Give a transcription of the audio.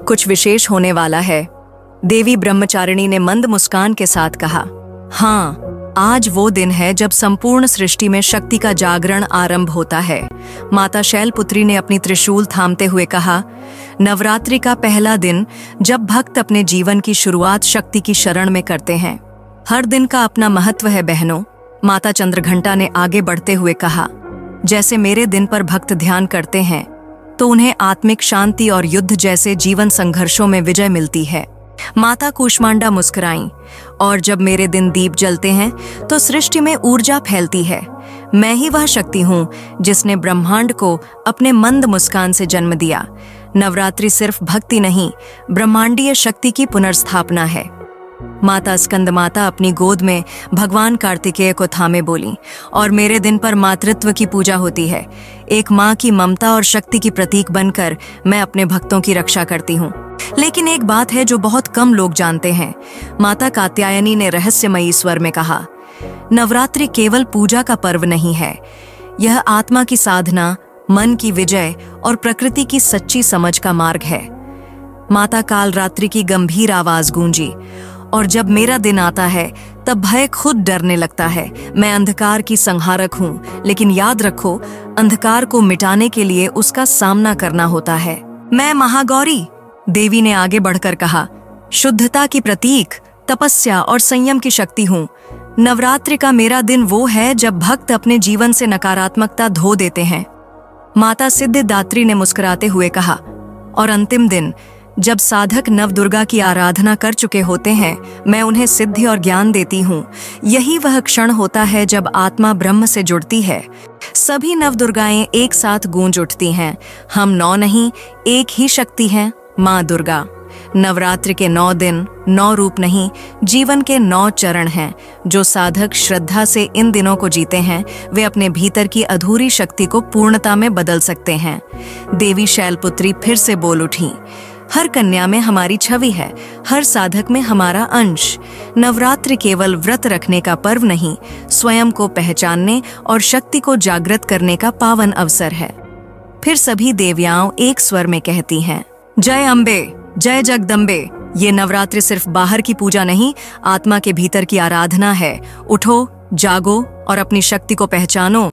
कुछ विशेष होने वाला है। देवी ब्रह्मचारिणी ने मंद मुस्कान के साथ कहा, हाँ, आज वो दिन है जब संपूर्ण सृष्टि में शक्ति का जागरण आरंभ होता है। माता शैलपुत्री ने अपनी त्रिशूल थामते हुए कहा, नवरात्रि का पहला दिन जब भक्त अपने जीवन की शुरुआत शक्ति की शरण में करते हैं। हर दिन का अपना महत्व है बहनों। माता चंद्रघंटा ने आगे बढ़ते हुए कहा, जैसे मेरे दिन पर भक्त ध्यान करते हैं तो उन्हें आत्मिक शांति और युद्ध जैसे जीवन संघर्षों में विजय मिलती है। माता कूष्मांडा मुस्कुराईं, और जब मेरे दिन दीप जलते हैं तो सृष्टि में ऊर्जा फैलती है। मैं ही वह शक्ति हूँ जिसने ब्रह्मांड को अपने मंद मुस्कान से जन्म दिया। नवरात्रि सिर्फ भक्ति नहीं, ब्रह्मांडीय शक्ति की पुनर्स्थापना है। माता स्कंदमाता अपनी गोद में भगवान कार्तिकेय को थामे बोली, और मेरे दिन पर मातृत्व की पूजा होती है। एक माँ की ममता और शक्ति की प्रतीक बनकर मैं अपने भक्तों की रक्षा करती हूँ। लेकिन एक बात है जो बहुत कम लोग जानते हैं। माता कात्यायनी ने रहस्यमयी स्वर में कहा, नवरात्रि केवल पूजा का पर्व नहीं है, यह आत्मा की साधना, मन की विजय और प्रकृति की सच्ची समझ का मार्ग है। माता कालरात्रि की गंभीर आवाज गूंजी, और जब मेरा दिन आता है तब भय खुद डरने लगता है। मैं अंधकार की संहारक हूँ, लेकिन याद रखो, अंधकार को मिटाने के लिए उसका सामना करना होता है। मैं महागौरी, देवी ने आगे बढ़कर कहा, शुद्धता की प्रतीक, तपस्या और संयम की शक्ति हूँ। नवरात्रि का मेरा दिन वो है जब भक्त अपने जीवन से नकारात्मकता धो देते हैं। माता सिद्धिदात्री ने मुस्कुराते हुए कहा, और अंतिम दिन जब साधक नवदुर्गा की आराधना कर चुके होते हैं, मैं उन्हें सिद्धि और ज्ञान देती हूँ। यही वह क्षण होता है जब आत्मा ब्रह्म से जुड़ती है। सभी नवदुर्गाएं एक साथ गूंज उठती हैं, हम 9 नहीं, एक ही शक्ति हैं, माँ दुर्गा। नवरात्रि के 9 दिन 9 रूप नहीं, जीवन के 9 चरण हैं। जो साधक श्रद्धा से इन दिनों को जीते हैं, वे अपने भीतर की अधूरी शक्ति को पूर्णता में बदल सकते हैं। देवी शैलपुत्री फिर से बोल उठी, हर कन्या में हमारी छवि है, हर साधक में हमारा अंश। नवरात्रि केवल व्रत रखने का पर्व नहीं, स्वयं को पहचानने और शक्ति को जागृत करने का पावन अवसर है। फिर सभी देवियाओं एक स्वर में कहती हैं, जय अम्बे, जय जगदम्बे। ये नवरात्रि सिर्फ बाहर की पूजा नहीं, आत्मा के भीतर की आराधना है। उठो, जागो और अपनी शक्ति को पहचानो।